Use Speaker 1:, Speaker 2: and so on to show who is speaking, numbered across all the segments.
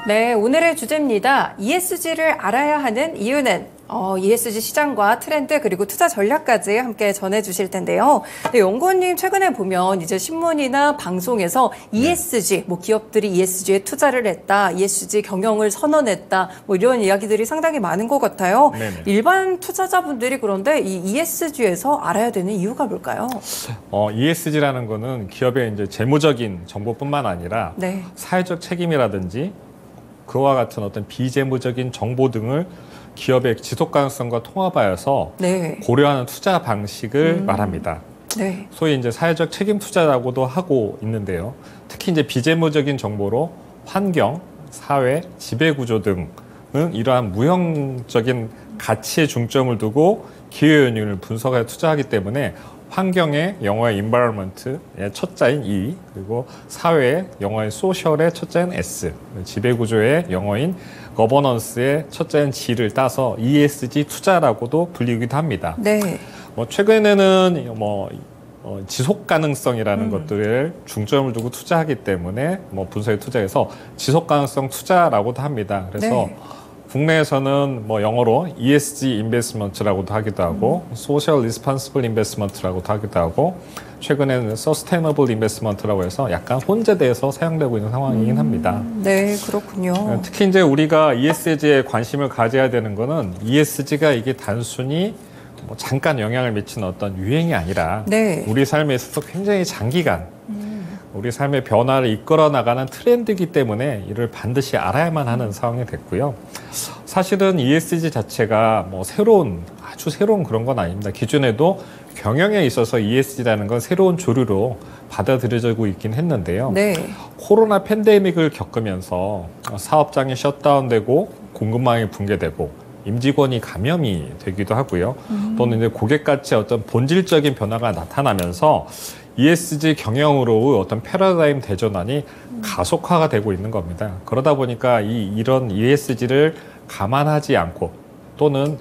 Speaker 1: 네, 오늘의 주제입니다. ESG를 알아야 하는 이유는 ESG 시장과 트렌드 그리고 투자 전략까지 함께 전해주실 텐데요. 네, 연구원님 최근에 보면 이제 신문이나 방송에서 ESG, 뭐 기업들이 ESG에 투자를 했다, ESG 경영을 선언했다, 뭐 이런 이야기들이 상당히 많은 것 같아요.
Speaker 2: 네네.
Speaker 1: 일반 투자자분들이 그런데 이 ESG에서 알아야 되는 이유가 뭘까요?
Speaker 2: ESG라는 거는 기업의 이제 재무적인 정보뿐만 아니라
Speaker 1: 네.
Speaker 2: 사회적 책임이라든지 그와 같은 어떤 비재무적인 정보 등을 기업의 지속 가능성과 통합하여서
Speaker 1: 네.
Speaker 2: 고려하는 투자 방식을 말합니다.
Speaker 1: 네.
Speaker 2: 소위 이제 사회적 책임 투자라고도 하고 있는데요. 특히 이제 비재무적인 정보로 환경, 사회, 지배 구조 등은 이러한 무형적인 가치에 중점을 두고 기회 요인을 분석해 투자하기 때문에 환경의 영어의 environment의 첫자인 E, 그리고 사회의 영어의 social의 첫자인 S, 지배구조의 영어인 governance의 첫자인 G를 따서 ESG 투자라고도 불리기도 합니다.
Speaker 1: 네.
Speaker 2: 최근에는 지속 가능성이라는 것들을 중점을 두고 투자하기 때문에 분석에 투자해서 지속 가능성 투자라고도 합니다. 그래서
Speaker 1: 네.
Speaker 2: 국내에서는 영어로 ESG 인베스트먼트라고도 하기도 하고 Social Responsible Investment라고도 하기도 하고 최근에는 Sustainable Investment라고 해서 약간 혼재돼서 사용되고 있는 상황이긴 합니다.
Speaker 1: 네, 그렇군요.
Speaker 2: 특히 이제 우리가 ESG에 관심을 가져야 되는 거는 ESG가 이게 단순히 잠깐 영향을 미치는 어떤 유행이 아니라
Speaker 1: 네.
Speaker 2: 우리 삶에 있어서 굉장히 장기간 우리 삶의 변화를 이끌어 나가는 트렌드이기 때문에 이를 반드시 알아야만 하는 상황이 됐고요. 사실은 ESG 자체가 아주 새로운 그런 건 아닙니다. 기존에도 경영에 있어서 ESG라는 건 새로운 조류로 받아들여지고 있긴 했는데요.
Speaker 1: 네.
Speaker 2: 코로나 팬데믹을 겪으면서 사업장이 셧다운되고 공급망이 붕괴되고 임직원이 감염이 되기도 하고요. 또는 이제 고객가치의 어떤 본질적인 변화가 나타나면서 ESG 경영으로 어떤 패러다임 대전환이 가속화가 되고 있는 겁니다. 그러다 보니까 이런 ESG를 감안하지 않고 또는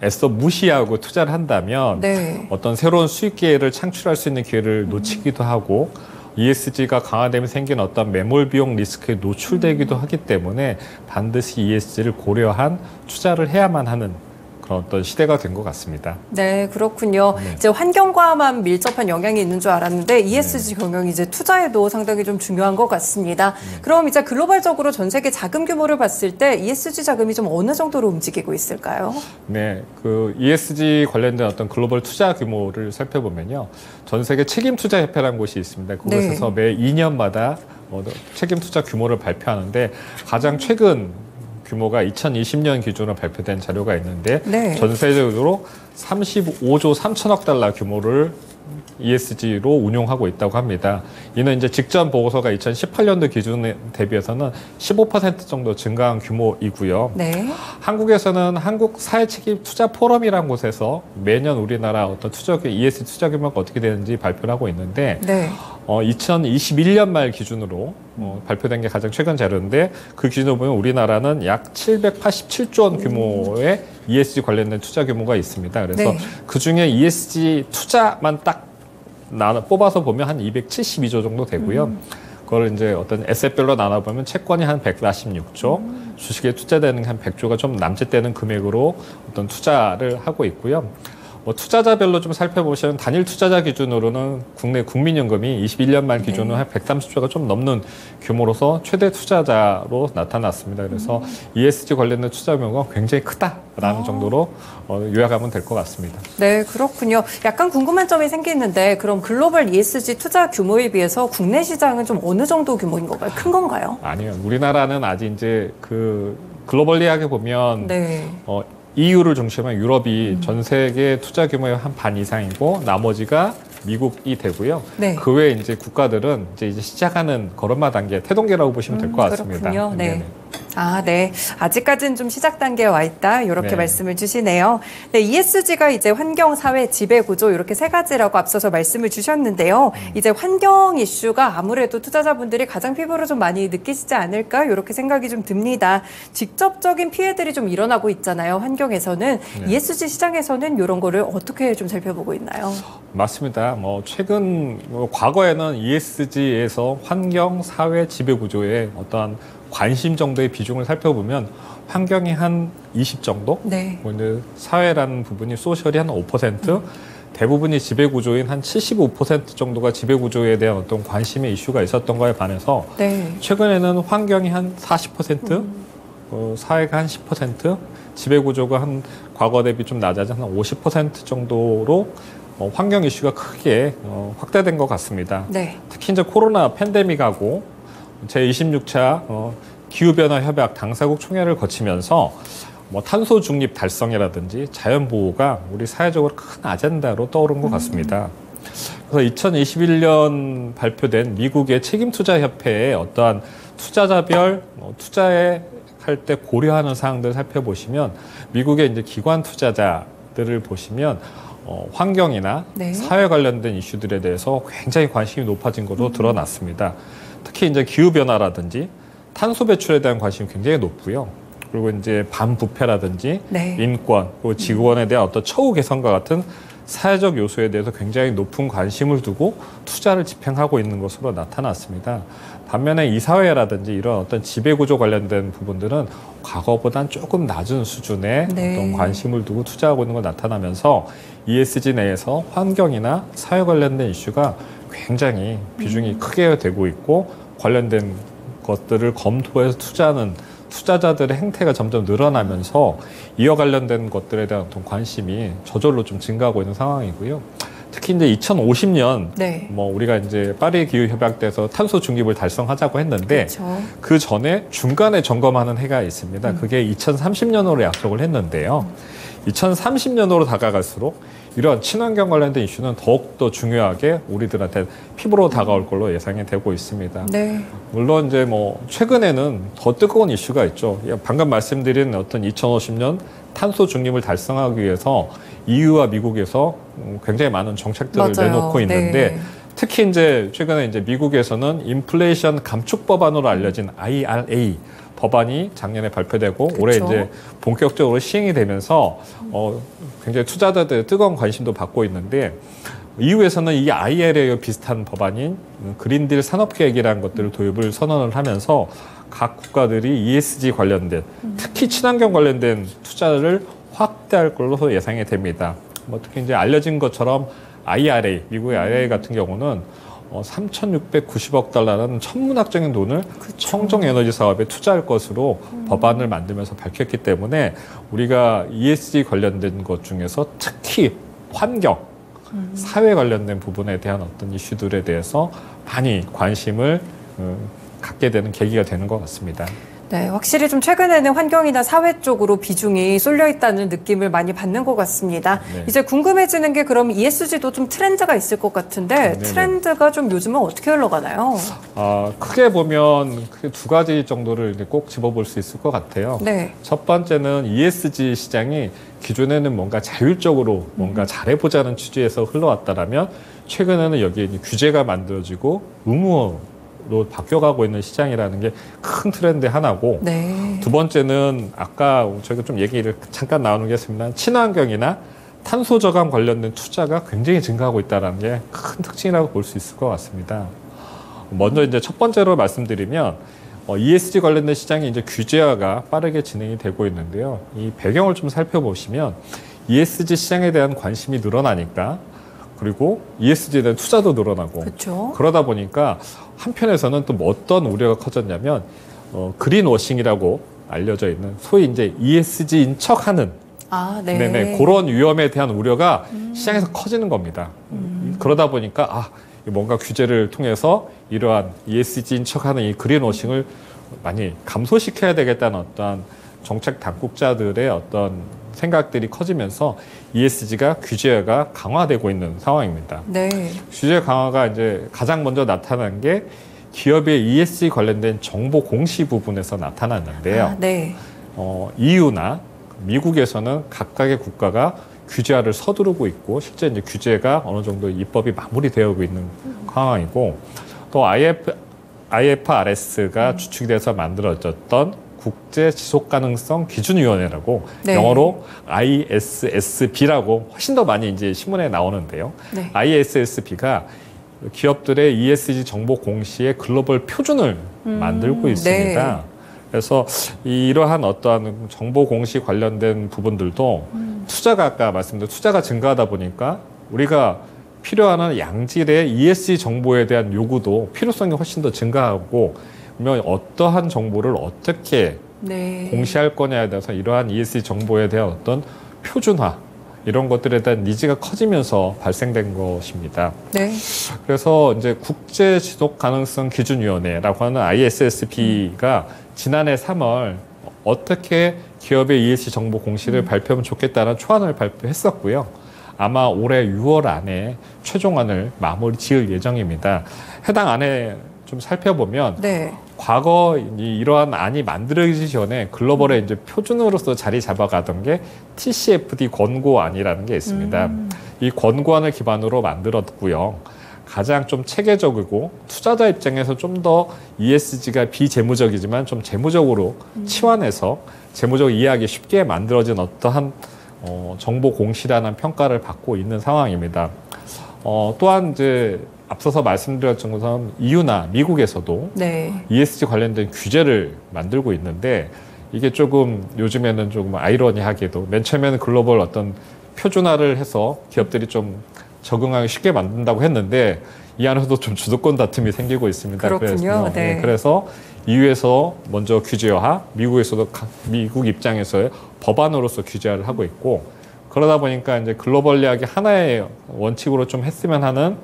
Speaker 2: 애써 무시하고 투자를 한다면
Speaker 1: 네.
Speaker 2: 어떤 새로운 수익 기회를 창출할 수 있는 기회를 놓치기도 하고 ESG가 강화되면 생긴 어떤 매몰 비용 리스크에 노출되기도 하기 때문에 반드시 ESG를 고려한 투자를 해야만 하는 그런 어떤 시대가 된 것 같습니다.
Speaker 1: 네, 그렇군요.
Speaker 2: 네.
Speaker 1: 이제 환경과만 밀접한 영향이 있는 줄 알았는데 ESG 경영이 이제 투자에도 상당히 좀 중요한 것 같습니다. 그럼 이제 글로벌적으로 전 세계 자금 규모를 봤을 때 ESG 자금이 좀 어느 정도로 움직이고 있을까요?
Speaker 2: 네, 그 ESG 관련된 어떤 글로벌 투자 규모를 살펴보면요, 전 세계 책임 투자 협회라는 곳이 있습니다. 그곳에서 매 2년마다 책임 투자 규모를 발표하는데 가장 최근 규모가 2020년 기준으로 발표된 자료가 있는데
Speaker 1: 네.
Speaker 2: 전 세계적으로 35조 3천억 달러 규모를 ESG로 운용하고 있다고 합니다. 이는 이제 직전 보고서가 2018년도 기준에 대비해서는 15% 정도 증가한 규모이고요.
Speaker 1: 네.
Speaker 2: 한국에서는 한국 사회책임 투자 포럼이라는 곳에서 매년 우리나라 어떤 ESG 투자 규모가 어떻게 되는지 발표를 하고 있는데
Speaker 1: 네.
Speaker 2: 2021년 말 기준으로 발표된 게 가장 최근 자료인데 그 기준으로 보면 우리나라는 약 787조 원 규모의 ESG 관련된 투자 규모가 있습니다. 그래서
Speaker 1: 네.
Speaker 2: 그중에 ESG 투자만 딱 뽑아서 보면 한 272조 정도 되고요. 그걸 이제 어떤 에셋별로 나눠보면 채권이 한 146조, 주식에 투자되는 게 한 100조가 좀 남짓되는 금액으로 어떤 투자를 하고 있고요. 투자자별로 좀 살펴보시면 단일 투자자 기준으로는 국내 국민연금이 21년 말 기준으로 한 130조가 좀 넘는 규모로서 최대 투자자로 나타났습니다. 그래서 ESG 관련된 투자 규모가 굉장히 크다라는 정도로 요약하면 될 것 같습니다.
Speaker 1: 네, 그렇군요. 약간 궁금한 점이 생기는데 그럼 글로벌 ESG 투자 규모에 비해서 국내 시장은 좀 어느 정도 규모인 건가요? 큰 건가요?
Speaker 2: 아니요. 우리나라는 아직 이제 글로벌리하게 보면
Speaker 1: 네.
Speaker 2: EU를 중심으로 유럽이 전 세계 투자 규모의 한 반 이상이고 나머지가 미국이 되고요.
Speaker 1: 네.
Speaker 2: 그 외에 이제 국가들은 이제 시작하는 걸음마 단계, 태동계라고 보시면 될 것 같습니다.
Speaker 1: 그렇군요. 네.
Speaker 2: 네네.
Speaker 1: 아, 네. 아직까지는 좀 시작 단계에 와 있다. 이렇게
Speaker 2: 네.
Speaker 1: 말씀을 주시네요. 네, ESG가 이제 환경, 사회, 지배 구조 이렇게 세 가지라고 앞서서 말씀을 주셨는데요. 이제 환경 이슈가 아무래도 투자자분들이 가장 피부로 좀 많이 느끼시지 않을까? 이렇게 생각이 좀 듭니다. 직접적인 피해들이 좀 일어나고 있잖아요. 환경에서는.
Speaker 2: 네.
Speaker 1: ESG 시장에서는 이런 거를 어떻게 좀 살펴보고 있나요?
Speaker 2: 맞습니다. 최근 과거에는 ESG에서 환경, 사회, 지배 구조에 어떠한 관심 정도의 비중을 살펴보면 환경이 한 20 정도,
Speaker 1: 네.
Speaker 2: 뭐 이제 사회라는 부분이 소셜이 한 5%, 대부분이 지배구조인 한 75% 정도가 지배구조에 대한 어떤 관심의 이슈가 있었던 거에 반해서
Speaker 1: 네.
Speaker 2: 최근에는 환경이 한 40%, 사회가 한 10%, 지배구조가 한 과거 대비 좀 낮아져 한 50% 정도로 환경 이슈가 크게 확대된 것 같습니다.
Speaker 1: 네.
Speaker 2: 특히 이제 코로나 팬데믹하고 제26차 기후변화 협약 당사국 총회를 거치면서 뭐 탄소 중립 달성이라든지 자연 보호가 우리 사회적으로 큰 아젠다로 떠오른 것 같습니다. 그래서 2021년 발표된 미국의 책임투자협회의 어떠한 투자자별 투자에 할 때 고려하는 사항들을 살펴보시면 미국의 이제 기관 투자자들을 보시면 환경이나
Speaker 1: 네.
Speaker 2: 사회 관련된 이슈들에 대해서 굉장히 관심이 높아진 것으로 드러났습니다. 특히 이제 기후 변화라든지 탄소 배출에 대한 관심이 굉장히 높고요. 그리고 이제 반부패라든지
Speaker 1: 네.
Speaker 2: 인권, 그리고 지구원에 대한 어떤 처우 개선과 같은 사회적 요소에 대해서 굉장히 높은 관심을 두고 투자를 집행하고 있는 것으로 나타났습니다. 반면에 이사회라든지 이런 어떤 지배구조 관련된 부분들은 과거보다는 조금 낮은 수준의
Speaker 1: 네.
Speaker 2: 어떤 관심을 두고 투자하고 있는 걸 나타나면서 ESG 내에서 환경이나 사회 관련된 이슈가 굉장히 비중이 크게 되고 있고 관련된 것들을 검토해서 투자하는 투자자들의 행태가 점점 늘어나면서 이와 관련된 것들에 대한 어떤 관심이 저절로 좀 증가하고 있는 상황이고요. 특히 이제 2050년
Speaker 1: 네.
Speaker 2: 뭐 우리가 이제 파리 기후 협약 때에서 탄소 중립을 달성하자고 했는데
Speaker 1: 그렇죠.
Speaker 2: 그 전에 중간에 점검하는 해가 있습니다. 그게 2030년으로 약속을 했는데요. 2030년으로 다가갈수록 이런 친환경 관련된 이슈는 더욱더 중요하게 우리들한테 피부로 다가올 걸로 예상이 되고 있습니다.
Speaker 1: 네.
Speaker 2: 물론 이제 뭐 최근에는 더 뜨거운 이슈가 있죠. 방금 말씀드린 어떤 2050년 탄소 중립을 달성하기 위해서 EU와 미국에서 굉장히 많은 정책들을
Speaker 1: 맞아요.
Speaker 2: 내놓고 있는데
Speaker 1: 네.
Speaker 2: 특히 이제 최근에 이제 미국에서는 인플레이션 감축 법안으로 알려진 IRA 법안이 작년에 발표되고
Speaker 1: 그쵸.
Speaker 2: 올해 이제 본격적으로 시행이 되면서 굉장히 투자자들의 뜨거운 관심도 받고 있는데 EU에서는 이 IRA와 비슷한 법안인 그린딜 산업계획이라는 것들을 도입을 선언을 하면서 각 국가들이 ESG 관련된 특히 친환경 관련된 투자를 확대할 걸로 예상이 됩니다. 뭐 특히 이제 알려진 것처럼 IRA, 미국의 IRA 같은 경우는 3,690억 달러라는 천문학적인 돈을 청정 에너지 사업에 투자할 것으로 법안을 만들면서 밝혔기 때문에 우리가 ESG 관련된 것 중에서 특히 환경, 사회 관련된 부분에 대한 어떤 이슈들에 대해서 많이 관심을 갖게 되는 계기가 되는 것 같습니다.
Speaker 1: 네, 확실히 좀 최근에는 환경이나 사회 쪽으로 비중이 쏠려 있다는 느낌을 많이 받는 것 같습니다.
Speaker 2: 네.
Speaker 1: 이제 궁금해지는 게 그럼 ESG도 좀 트렌드가 있을 것 같은데
Speaker 2: 네네.
Speaker 1: 트렌드가 좀 요즘은 어떻게 흘러가나요?
Speaker 2: 크게 보면 크게 두 가지 정도를 이제 꼭 집어볼 수 있을 것 같아요.
Speaker 1: 네.
Speaker 2: 첫 번째는 ESG 시장이 기존에는 뭔가 자율적으로 뭔가 잘해보자는 취지에서 흘러왔다라면 최근에는 여기에 이제 규제가 만들어지고 의무로 바뀌어가고 있는 시장이라는 게 큰 트렌드 하나고
Speaker 1: 네.
Speaker 2: 두 번째는 아까 저희가 좀 얘기를 잠깐 나누는 게 있습니다. 친환경이나 탄소 저감 관련된 투자가 굉장히 증가하고 있다는 게 큰 특징이라고 볼 수 있을 것 같습니다. 먼저 이제 첫 번째로 말씀드리면 ESG 관련된 시장이 이제 규제화가 빠르게 진행이 되고 있는데요. 이 배경을 좀 살펴보시면 ESG 시장에 대한 관심이 늘어나니까 그리고 ESG에 대한 투자도 늘어나고
Speaker 1: 그렇죠.
Speaker 2: 그러다 보니까 한편에서는 또 뭐 어떤 우려가 커졌냐면 그린워싱이라고 알려져 있는 소위 이제 ESG인 척하는
Speaker 1: 아, 네.
Speaker 2: 네네 그런 위험에 대한 우려가 시장에서 커지는 겁니다. 그러다 보니까 뭔가 규제를 통해서 이러한 ESG인 척하는 이 그린워싱을 많이 감소시켜야 되겠다는 어떤 정책 당국자들의 어떤 생각들이 커지면서 ESG가 규제가 강화되고 있는 상황입니다.
Speaker 1: 네.
Speaker 2: 규제 강화가 이제 가장 먼저 나타난 게 기업의 ESG 관련된 정보 공시 부분에서 나타났는데요.
Speaker 1: 아, 네.
Speaker 2: EU나 미국에서는 각각의 국가가 규제화를 서두르고 있고 실제 이제 규제가 어느 정도 입법이 마무리되어 있는 상황이고 또 IFRS가 주축이 돼서 만들어졌던 국제 지속 가능성 기준위원회라고
Speaker 1: 네.
Speaker 2: 영어로 ISSB라고 훨씬 더 많이 이제 신문에 나오는데요.
Speaker 1: 네.
Speaker 2: ISSB가 기업들의 ESG 정보 공시의 글로벌 표준을 만들고 있습니다.
Speaker 1: 네.
Speaker 2: 그래서 이러한 어떠한 정보 공시 관련된 부분들도 투자가 아까 말씀드린 투자가 증가하다 보니까 우리가 필요한 양질의 ESG 정보에 대한 요구도 필요성이 훨씬 더 증가하고 어떠한 정보를 어떻게
Speaker 1: 네.
Speaker 2: 공시할 거냐에 대해서 이러한 ESG 정보에 대한 어떤 표준화 이런 것들에 대한 니즈가 커지면서 발생된 것입니다.
Speaker 1: 네.
Speaker 2: 그래서 이제 국제 지속 가능성 기준위원회라고 하는 ISSB가 지난해 3월 어떻게 기업의 ESG 정보 공시를 발표하면 좋겠다는 초안을 발표했었고요. 아마 올해 6월 안에 최종안을 마무리 지을 예정입니다. 해당 안에 좀 살펴보면
Speaker 1: 네.
Speaker 2: 과거 이러한 안이 만들어지기 전에 글로벌의 이제 표준으로서 자리 잡아가던 게 TCFD 권고안이라는 게 있습니다. 이 권고안을 기반으로 만들었고요. 가장 좀 체계적이고 투자자 입장에서 좀 더 ESG가 비재무적이지만 좀 재무적으로 치환해서 재무적 이해하기 쉽게 만들어진 어떠한 정보 공시라는 평가를 받고 있는 상황입니다. 또한 이제 앞서서 말씀드렸던 것처럼 EU나 미국에서도
Speaker 1: 네.
Speaker 2: ESG 관련된 규제를 만들고 있는데 이게 조금 요즘에는 조금 아이러니하게도 맨 처음에는 글로벌 어떤 표준화를 해서 기업들이 좀 적응하기 쉽게 만든다고 했는데 이 안에서도 좀 주도권 다툼이 생기고 있습니다.
Speaker 1: 그렇군요. 네.
Speaker 2: 그래서 EU에서 먼저 규제화, 미국에서도 미국 입장에서의 법안으로서 규제를 하고 있고 그러다 보니까 이제 글로벌리하게 하나의 원칙으로 좀 했으면 하는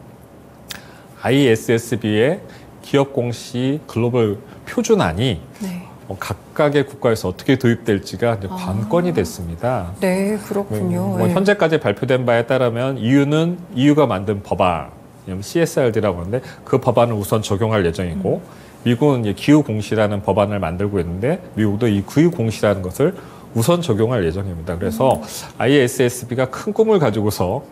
Speaker 2: ISSB의 기업 공시 글로벌 표준안이
Speaker 1: 네.
Speaker 2: 각각의 국가에서 어떻게 도입될지가 이제 관건이 됐습니다.
Speaker 1: 네, 그렇군요. 네.
Speaker 2: 현재까지 발표된 바에 따르면 EU는 EU가 만든 법안, CSRD라고 하는데 그 법안을 우선 적용할 예정이고 미국은 이제 기후 공시라는 법안을 만들고 있는데 미국도 이 기후 공시라는 것을 우선 적용할 예정입니다. 그래서 ISSB가 큰 꿈을 가지고서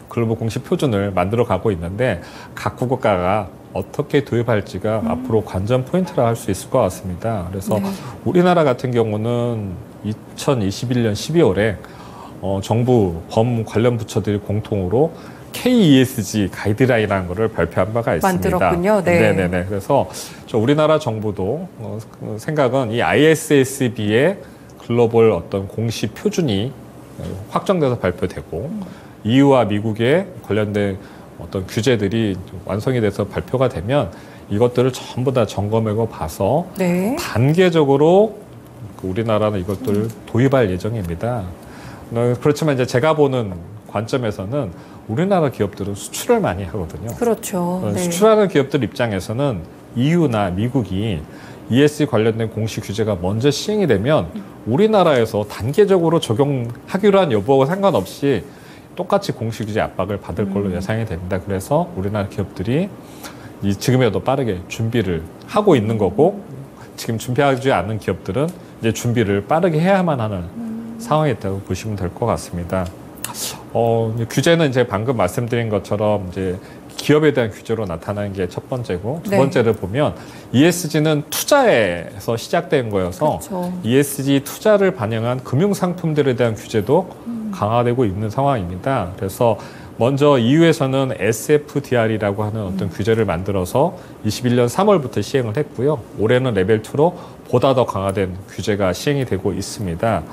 Speaker 2: 글로벌 공시 표준을 만들어 가고 있는데 각 국가가 어떻게 도입할지가 앞으로 관전 포인트라 할 수 있을 것 같습니다. 그래서
Speaker 1: 네.
Speaker 2: 우리나라 같은 경우는 2021년 12월에 정부 범 관련 부처들이 공통으로 KESG 가이드라인이라는 것을 발표한 바가 있습니다.
Speaker 1: 만들었군요. 네.
Speaker 2: 네네네. 그래서 우리나라 정부도 생각은 이 ISSB의 글로벌 어떤 공시 표준이 확정돼서 발표되고 EU와 미국의 관련된 어떤 규제들이 완성이 돼서 발표가 되면 이것들을 전부 다 점검하고 봐서
Speaker 1: 네.
Speaker 2: 단계적으로 우리나라는 이것들을 도입할 예정입니다. 그렇지만 이제 제가 보는 관점에서는 우리나라 기업들은 수출을 많이 하거든요.
Speaker 1: 그렇죠. 네.
Speaker 2: 수출하는 기업들 입장에서는 EU나 미국이 ESG 관련된 공시 규제가 먼저 시행이 되면 우리나라에서 단계적으로 적용하기로 한 여부하고 상관없이 똑같이 공시 규제 압박을 받을 걸로 예상이 됩니다. 그래서 우리나라 기업들이 지금이라도 빠르게 준비를 하고 있는 거고 지금 준비하지 않은 기업들은 이제 준비를 빠르게 해야만 하는 상황이 있다고 보시면 될 것 같습니다. 규제는 이제 방금 말씀드린 것처럼 이제 기업에 대한 규제로 나타나는 게 첫 번째고 두
Speaker 1: 네.
Speaker 2: 번째를 보면 ESG는 투자에서 시작된 거여서
Speaker 1: 그렇죠.
Speaker 2: ESG 투자를 반영한 금융상품들에 대한 규제도 강화되고 있는 상황입니다. 그래서 먼저 EU에서는 SFDR이라고 하는 어떤 규제를 만들어서 21년 3월부터 시행을 했고요. 올해는 레벨 2로 보다 더 강화된 규제가 시행이 되고 있습니다.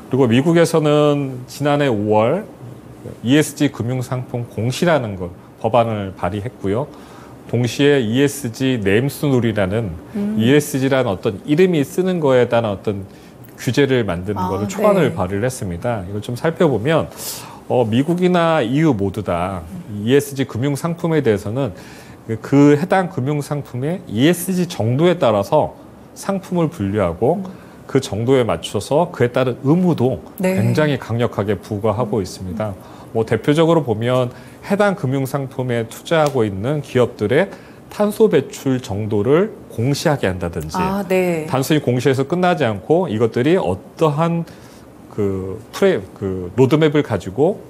Speaker 2: 그리고 미국에서는 지난해 5월 ESG 금융상품 공시라는 것 법안을 발의했고요. 동시에 ESG 네임스룰이라는 ESG라는 어떤 이름이 쓰는 거에 대한 어떤 규제를 만드는 거를 초안을
Speaker 1: 네.
Speaker 2: 발의를 했습니다. 이걸 좀 살펴보면 미국이나 EU 모두 다 ESG 금융 상품에 대해서는 그 해당 금융 상품의 ESG 정도에 따라서 상품을 분류하고 그 정도에 맞춰서 그에 따른 의무도
Speaker 1: 네.
Speaker 2: 굉장히 강력하게 부과하고 있습니다. 대표적으로 보면 해당 금융 상품에 투자하고 있는 기업들의 탄소 배출 정도를 공시하게 한다든지
Speaker 1: 네.
Speaker 2: 단순히 공시해서 끝나지 않고 이것들이 어떠한 로드맵을 가지고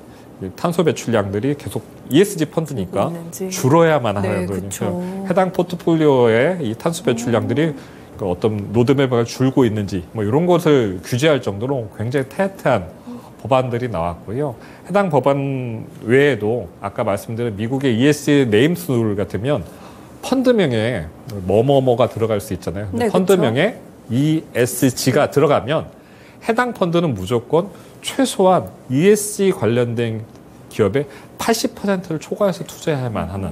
Speaker 2: 탄소 배출량들이 계속 ESG 펀드니까
Speaker 1: 있는지.
Speaker 2: 줄어야만
Speaker 1: 네,
Speaker 2: 하는 거죠.
Speaker 1: 그쵸.
Speaker 2: 해당 포트폴리오의 이 탄소 배출량들이 어떤 로드맵을 줄고 있는지 이런 것을 규제할 정도로 굉장히 타이트한 법안들이 나왔고요. 해당 법안 외에도 아까 말씀드린 미국의 ESG 네임스 룰 같으면 펀드명에 뭐뭐뭐가 들어갈 수 있잖아요. 근데
Speaker 1: 네,
Speaker 2: 펀드명에 ESG가 들어가면 해당 펀드는 무조건 최소한 ESG 관련된 기업의 80%를 초과해서 투자해야만 하는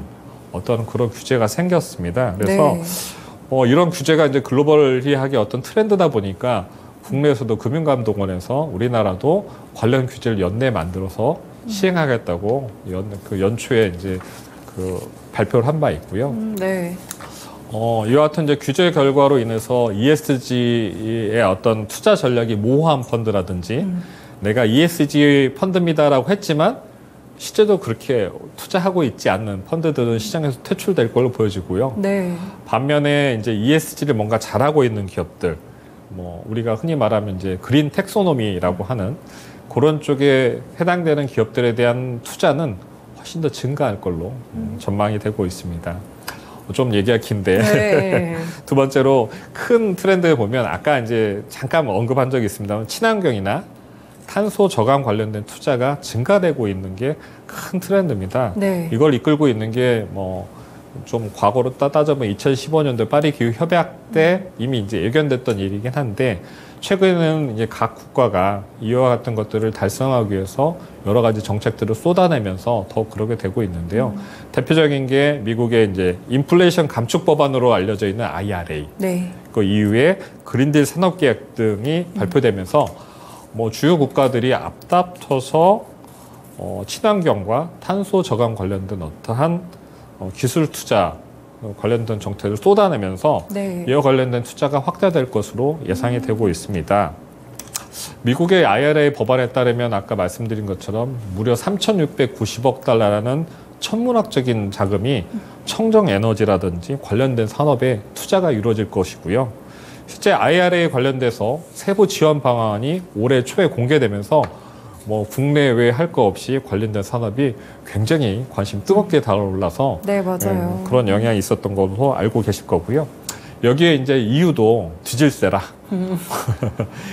Speaker 2: 어떤 그런 규제가 생겼습니다. 그래서
Speaker 1: 네.
Speaker 2: 이런 규제가 이제 글로벌리하게 어떤 트렌드다 보니까 국내에서도 금융감독원에서 우리나라도 관련 규제를 연내 만들어서 시행하겠다고 연초에 이제 발표를 한 바 있고요.
Speaker 1: 네.
Speaker 2: 이와 같은 이제 규제 결과로 인해서 ESG의 어떤 투자 전략이 모호한 펀드라든지 내가 ESG 펀드입니다라고 했지만 실제로 그렇게 투자하고 있지 않는 펀드들은 시장에서 퇴출될 걸로 보여지고요.
Speaker 1: 네.
Speaker 2: 반면에 이제 ESG를 뭔가 잘하고 있는 기업들, 우리가 흔히 말하면 이제 그린 텍소노미라고 하는 그런 쪽에 해당되는 기업들에 대한 투자는 훨씬 더 증가할 걸로 전망이 되고 있습니다. 좀 얘기가 긴데
Speaker 1: 네.
Speaker 2: 두 번째로 큰 트렌드를 보면 아까 이제 잠깐 언급한 적이 있습니다만 친환경이나 탄소 저감 관련된 투자가 증가되고 있는 게 큰 트렌드입니다.
Speaker 1: 네.
Speaker 2: 이걸 이끌고 있는 게 좀 과거로 따져보면 2015년도 파리 기후 협약 때 이미 이제 예견됐던 일이긴 한데 최근에는 이제 각 국가가 이와 같은 것들을 달성하기 위해서 여러 가지 정책들을 쏟아내면서 더 그러게 되고 있는데요. 대표적인 게 미국의 이제 인플레이션 감축 법안으로 알려져 있는 IRA.
Speaker 1: 네.
Speaker 2: 그 이후에 그린딜 산업계획 등이 발표되면서 주요 국가들이 앞다퉈서 친환경과 탄소 저감 관련된 어떠한 기술 투자 관련된 정책을 쏟아내면서
Speaker 1: 네.
Speaker 2: 이와 관련된 투자가 확대될 것으로 예상이 되고 있습니다. 미국의 IRA 법안에 따르면 아까 말씀드린 것처럼 무려 3,690억 달러라는 천문학적인 자금이 청정 에너지라든지 관련된 산업에 투자가 이루어질 것이고요. 실제 IRA 관련돼서 세부 지원 방안이 올해 초에 공개되면서 국내외 할 거 없이 관련된 산업이 굉장히 관심 뜨겁게 달아올라서
Speaker 1: 네, 맞아요.
Speaker 2: 그런 영향이 있었던 걸로 알고 계실 거고요. 여기에 이제 EU도 뒤질세라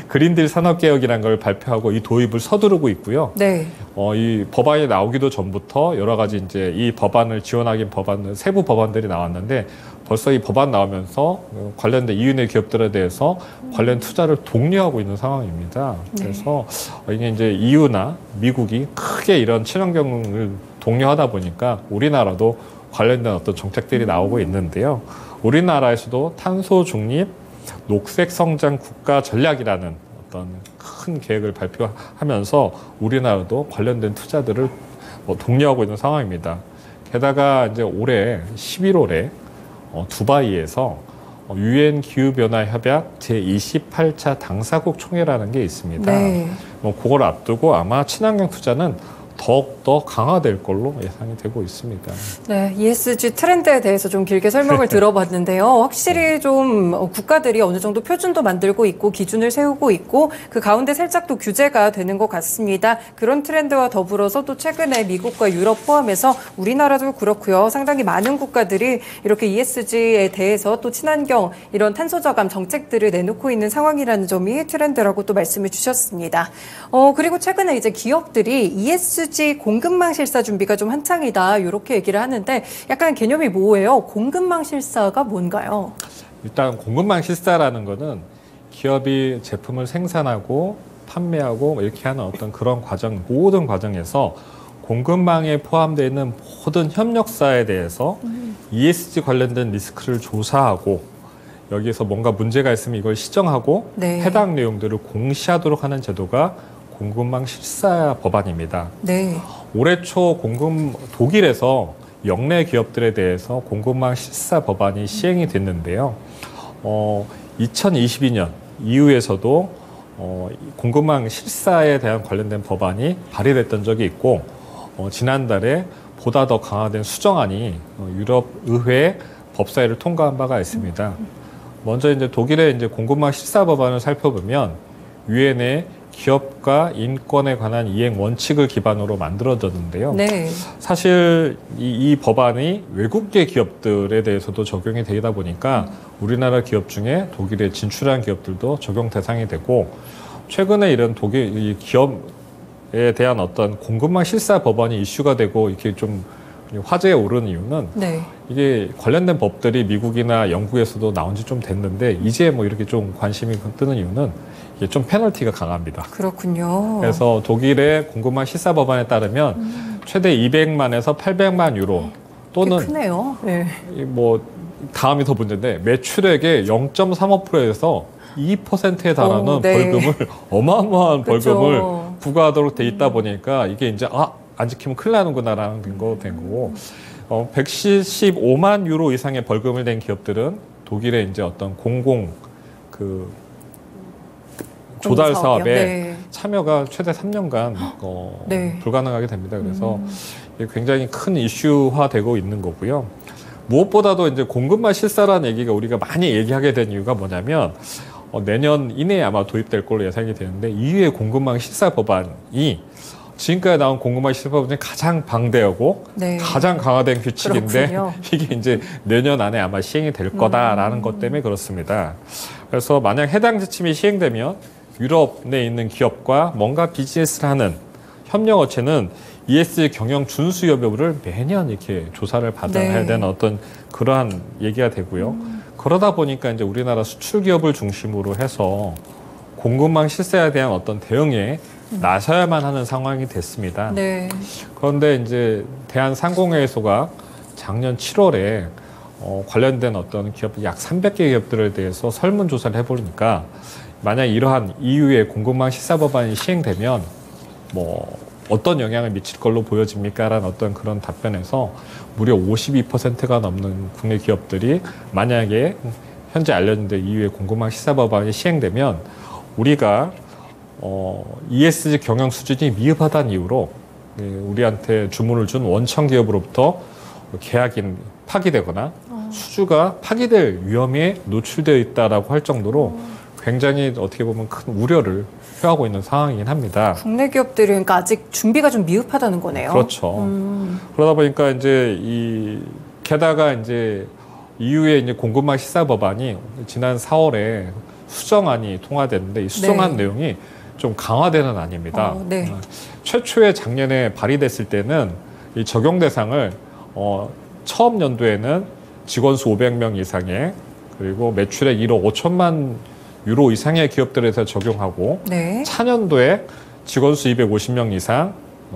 Speaker 2: 그린딜 산업개혁이라는 걸 발표하고 이 도입을 서두르고 있고요.
Speaker 1: 네.
Speaker 2: 이 법안이 나오기도 전부터 여러 가지 이제 이 법안을 지원하긴 세부 법안들이 나왔는데 벌써 이 법안 나오면서 관련된 EU 내 기업들에 대해서 관련 투자를 독려하고 있는 상황입니다. 그래서 이게 이제 EU나 미국이 크게 이런 친환경을 독려하다 보니까 우리나라도 관련된 어떤 정책들이 나오고 있는데요. 우리나라에서도 탄소 중립 녹색 성장 국가 전략이라는 어떤 큰 계획을 발표하면서 우리나라도 관련된 투자들을 독려하고 있는 상황입니다. 게다가 이제 올해 11월에 두바이에서 UN 기후변화 협약 제28차 당사국 총회라는 게 있습니다.
Speaker 1: 네.
Speaker 2: 그걸 앞두고 아마 친환경 투자는 더욱더 강화될 걸로 예상이 되고 있습니다.
Speaker 1: 네, ESG 트렌드에 대해서 좀 길게 설명을 들어봤는데요. 확실히 좀 국가들이 어느 정도 표준도 만들고 있고 기준을 세우고 있고 그 가운데 살짝 또 규제가 되는 것 같습니다. 그런 트렌드와 더불어서 또 최근에 미국과 유럽 포함해서 우리나라도 그렇고요. 상당히 많은 국가들이 이렇게 ESG에 대해서 또 친환경 이런 탄소 저감 정책들을 내놓고 있는 상황이라는 점이 트렌드라고 또 말씀을 주셨습니다. 그리고 최근에 이제 기업들이 ESG 공급망 실사 준비가 좀 한창이다 이렇게 얘기를 하는데 약간 개념이 뭐예요? 공급망 실사가 뭔가요?
Speaker 2: 일단 공급망 실사라는 거는 기업이 제품을 생산하고 판매하고 이렇게 하는 어떤 그런 과정, 모든 과정에서 공급망에 포함되어 있는 모든 협력사에 대해서 ESG 관련된 리스크를 조사하고 여기에서 뭔가 문제가 있으면 이걸 시정하고
Speaker 1: 네.
Speaker 2: 해당 내용들을 공시하도록 하는 제도가 공급망 실사 법안입니다.
Speaker 1: 네.
Speaker 2: 올해 초 독일에서 역내 기업들에 대해서 공급망 실사 법안이 시행이 됐는데요. 2022년 이후에서도 공급망 실사에 대한 관련된 법안이 발의됐던 적이 있고 지난달에 보다 더 강화된 수정안이 유럽 의회 법사위를 통과한 바가 있습니다. 먼저 이제 독일의 이제 공급망 실사 법안을 살펴보면 유엔의 기업과 인권에 관한 이행 원칙을 기반으로 만들어졌는데요.
Speaker 1: 네.
Speaker 2: 사실 이 법안이 외국계 기업들에 대해서도 적용이 되다 보니까 우리나라 기업 중에 독일에 진출한 기업들도 적용 대상이 되고 최근에 이런 독일 기업에 대한 어떤 공급망 실사 법안이 이슈가 되고 이렇게 좀 화제에 오르는 이유는
Speaker 1: 네.
Speaker 2: 이게 관련된 법들이 미국이나 영국에서도 나온 지 좀 됐는데 이제 뭐 이렇게 좀 관심이 뜨는 이유는 이게 좀 페널티가 강합니다.
Speaker 1: 그렇군요.
Speaker 2: 그래서 독일의 공급망 실사 법안에 따르면 최대 200만에서 800만 유로 또는
Speaker 1: 크네요. 네.
Speaker 2: 뭐 다음이 더 문제인데 매출액의 0.35%에서 2%에 달하는
Speaker 1: 네.
Speaker 2: 벌금을 어마어마한
Speaker 1: 그렇죠.
Speaker 2: 벌금을 부과하도록 돼 있다 보니까 이게 이제 안 지키면 큰일 나는구나라는 된 거고 175만 유로 이상의 벌금을 낸 기업들은 독일의 이제 어떤 공공 그 조달 사업에
Speaker 1: 네.
Speaker 2: 참여가 최대 3년간
Speaker 1: 네.
Speaker 2: 불가능하게 됩니다. 그래서 이게 굉장히 큰 이슈화되고 있는 거고요. 무엇보다도 이제 공급망 실사라는 얘기가 우리가 많이 얘기하게 된 이유가 뭐냐면 내년 이내에 아마 도입될 걸로 예상이 되는데 이후의 공급망 실사 법안이 지금까지 나온 공급망 실사 법안 중에 가장 방대하고
Speaker 1: 네.
Speaker 2: 가장 강화된 규칙인데
Speaker 1: 그렇군요.
Speaker 2: 이게 이제 내년 안에 아마 시행이 될 거다라는 것 때문에 그렇습니다. 그래서 만약 해당 지침이 시행되면 유럽 내에 있는 기업과 뭔가 비즈니스를 하는 협력업체는 ESG 경영 준수 여부를 매년 이렇게 조사를 받아야
Speaker 1: 네.
Speaker 2: 되는 어떤 그러한 얘기가 되고요. 그러다 보니까 이제 우리나라 수출 기업을 중심으로 해서 공급망 실세에 대한 어떤 대응에 나서야만 하는 상황이 됐습니다.
Speaker 1: 네.
Speaker 2: 그런데 이제 대한상공회의소가 작년 7월에 관련된 어떤 기업 약 300개 기업들에 대해서 설문조사를 해보니까 만약 이러한 EU의 공급망 실사 법안이 시행되면 뭐 어떤 영향을 미칠 걸로 보여집니까? 라는 어떤 그런 답변에서 무려 52%가 넘는 국내 기업들이 만약에 현재 알려진 데 EU의 공급망 실사 법안이 시행되면 우리가 ESG 경영 수준이 미흡하다는 이유로 우리한테 주문을 준 원청 기업으로부터 계약이 파기되거나 수주가 파기될 위험에 노출되어 있다라고 할 정도로 굉장히 어떻게 보면 큰 우려를 표하고 있는 상황이긴 합니다.
Speaker 1: 국내 기업들은 그러니까 아직 준비가 좀 미흡하다는 거네요.
Speaker 2: 그렇죠. 그러다 보니까 이제 게다가 이제 EU의 이제 공급망 실사 법안이 지난 4월에 수정안이 통과됐는데 이 수정안
Speaker 1: 네.
Speaker 2: 내용이 좀 강화되는 안입니다.
Speaker 1: 네.
Speaker 2: 최초에 작년에 발의됐을 때는 이 적용 대상을 처음 연도에는 직원 수 500명 이상의 그리고 매출액 1억 5천만 유로 이상의 기업들에 대해서 적용하고
Speaker 1: 네.
Speaker 2: 차년도에 직원 수 250명 이상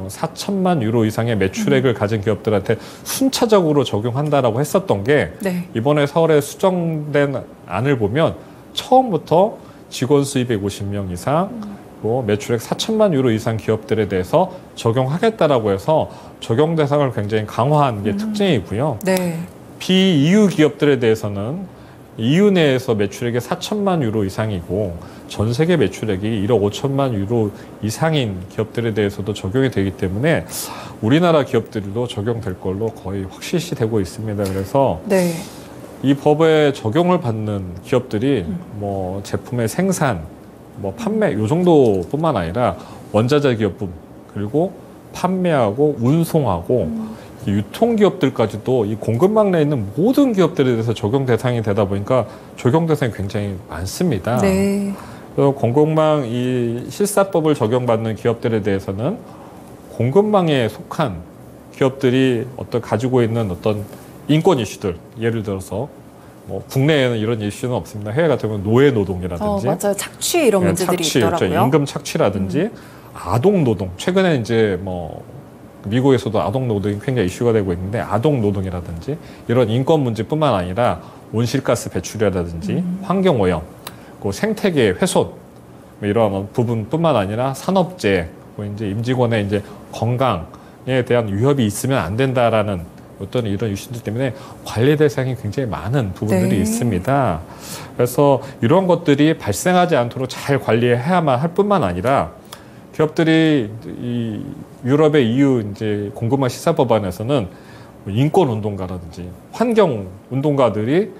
Speaker 2: 4천만 유로 이상의 매출액을 가진 기업들한테 순차적으로 적용한다라고 했었던 게
Speaker 1: 네.
Speaker 2: 이번에 4월에 수정된 안을 보면 처음부터 직원 수 250명 이상 매출액 4천만 유로 이상 기업들에 대해서 적용하겠다라고 해서 적용 대상을 굉장히 강화한 게 특징이고요.
Speaker 1: 네.
Speaker 2: 비EU 기업들에 대해서는 EU 내에서 매출액이 4천만 유로 이상이고 전 세계 매출액이 1억 5천만 유로 이상인 기업들에 대해서도 적용이 되기 때문에 우리나라 기업들도 적용될 걸로 거의 확실시 되고 있습니다. 그래서
Speaker 1: 네.
Speaker 2: 이 법에 적용을 받는 기업들이 뭐 제품의 생산, 뭐 판매 요 정도뿐만 아니라 원자재 기업뿐 그리고 판매하고 운송하고 유통기업들까지도 이 공급망 내에 있는 모든 기업들에 대해서 적용 대상이 되다 보니까 적용 대상이 굉장히 많습니다.
Speaker 1: 네.
Speaker 2: 그래서 공급망 이 실사법을 적용받는 기업들에 대해서는 공급망에 속한 기업들이 가지고 있는 어떤 인권 이슈들, 예를 들어서 뭐 국내에는 이런 이슈는 없습니다. 해외 같은 경우는 노예 노동이라든지,
Speaker 1: 맞아요. 착취 이런 문제들이
Speaker 2: 착취,
Speaker 1: 있더라고요.
Speaker 2: 그렇죠. 임금 착취라든지, 아동 노동. 최근에 이제 뭐 미국에서도 아동 노동이 굉장히 이슈가 되고 있는데 아동 노동이라든지 이런 인권 문제뿐만 아니라 온실가스 배출이라든지 환경 오염, 그 생태계 훼손 뭐 이런 부분뿐만 아니라 산업재해, 뭐 이제 임직원의 이제 건강에 대한 위협이 있으면 안 된다라는 어떤 이런 이슈들 때문에 관리 대상이 굉장히 많은 부분들이
Speaker 1: 네.
Speaker 2: 있습니다. 그래서 이런 것들이 발생하지 않도록 잘 관리해야만 할 뿐만 아니라 기업들이 이 유럽의 EU 이제 공급망 실사 법안에서는 인권 운동가라든지 환경 운동가들이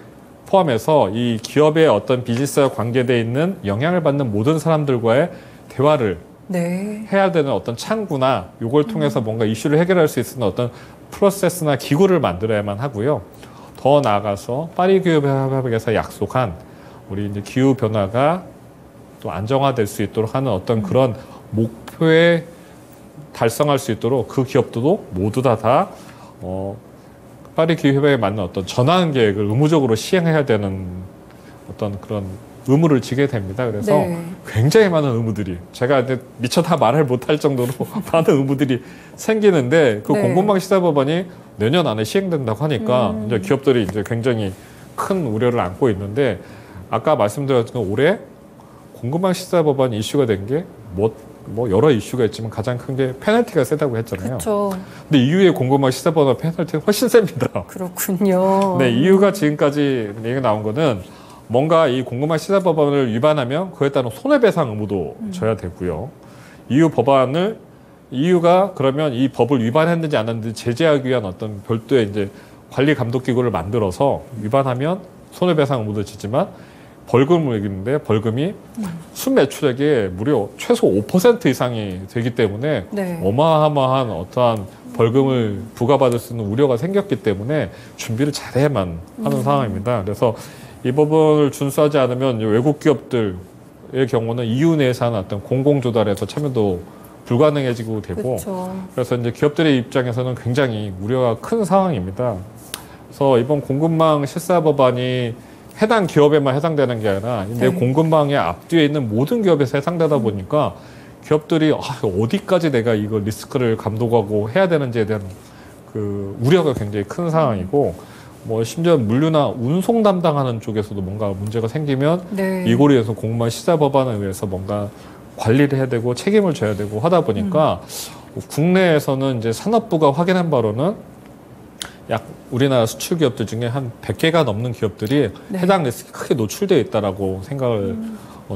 Speaker 2: 포함해서 이 기업의 어떤 비즈니스와 관계되어 있는 영향을 받는 모든 사람들과의 대화를
Speaker 1: 네.
Speaker 2: 해야 되는 어떤 창구나 이걸 통해서 뭔가 이슈를 해결할 수 있는 어떤 프로세스나 기구를 만들어야만 하고요. 더 나아가서 파리 기후협약에서 약속한 우리 이제 기후 변화가 또 안정화될 수 있도록 하는 어떤 그런 목표에 달성할 수 있도록 그 기업들도 모두 다 파리 기후협약에 맞는 어떤 전환 계획을 의무적으로 시행해야 되는 어떤 그런 의무를 지게 됩니다. 그래서
Speaker 1: 네.
Speaker 2: 굉장히 많은 의무들이 제가 이제 미처 다 말을 못할 정도로 많은 의무들이 생기는데 그
Speaker 1: 네.
Speaker 2: 공급망 시사법안이 내년 안에 시행된다고 하니까 이제 기업들이 이제 굉장히 큰 우려를 안고 있는데 아까 말씀드렸던 올해 공급망 시사법안 이슈가 된 게 뭐 여러 이슈가 있지만 가장 큰 게 페널티가 세다고 했잖아요.
Speaker 1: 그렇죠.
Speaker 2: 근데 EU의 공급망 시사법안 페널티는 훨씬 셉니다.
Speaker 1: 그렇군요.
Speaker 2: 네, EU가 지금까지 얘기가 나온 거는 뭔가 이 공급망 시사법안을 위반하면 그에 따른 손해배상 의무도 져야 되고요. EU 법안을 EU가 그러면 이 법을 위반했는지 안 했는지 제재하기 위한 어떤 별도의 이제 관리 감독 기구를 만들어서 위반하면 손해배상 의무도 지지만 벌금을 매기는데 벌금이 순매출액의 무려 최소 5% 이상이 되기 때문에
Speaker 1: 네.
Speaker 2: 어마어마한 어떠한 벌금을 부과받을 수 있는 우려가 생겼기 때문에 준비를 잘해야만 하는 상황입니다. 그래서 이 법을 준수하지 않으면 외국 기업들의 경우는 EU 내에서 하는 어떤 공공조달에서 참여도 불가능해지고 되고
Speaker 1: 그렇죠.
Speaker 2: 그래서 이제 기업들의 입장에서는 굉장히 우려가 큰 상황입니다. 그래서 이번 공급망 실사법안이 해당 기업에만 해당되는 게 아니라 내 공급망의 앞뒤에 있는 모든 기업에서 해당되다 보니까 기업들이 어디까지 내가 이거 리스크를 감독하고 해야 되는지에 대한 그 우려가 굉장히 큰 상황이고 뭐 심지어 물류나 운송 담당하는 쪽에서도 뭔가 문제가 생기면
Speaker 1: 네.
Speaker 2: 이거에 의해서 공급망 시사법안에 의해서 뭔가 관리를 해야 되고 책임을 져야 되고 하다 보니까 국내에서는 이제 산업부가 확인한 바로는 약 우리나라 수출 기업들 중에 한 100개가 넘는 기업들이
Speaker 1: 네.
Speaker 2: 해당 리스크에 크게 노출되어 있다라고 생각을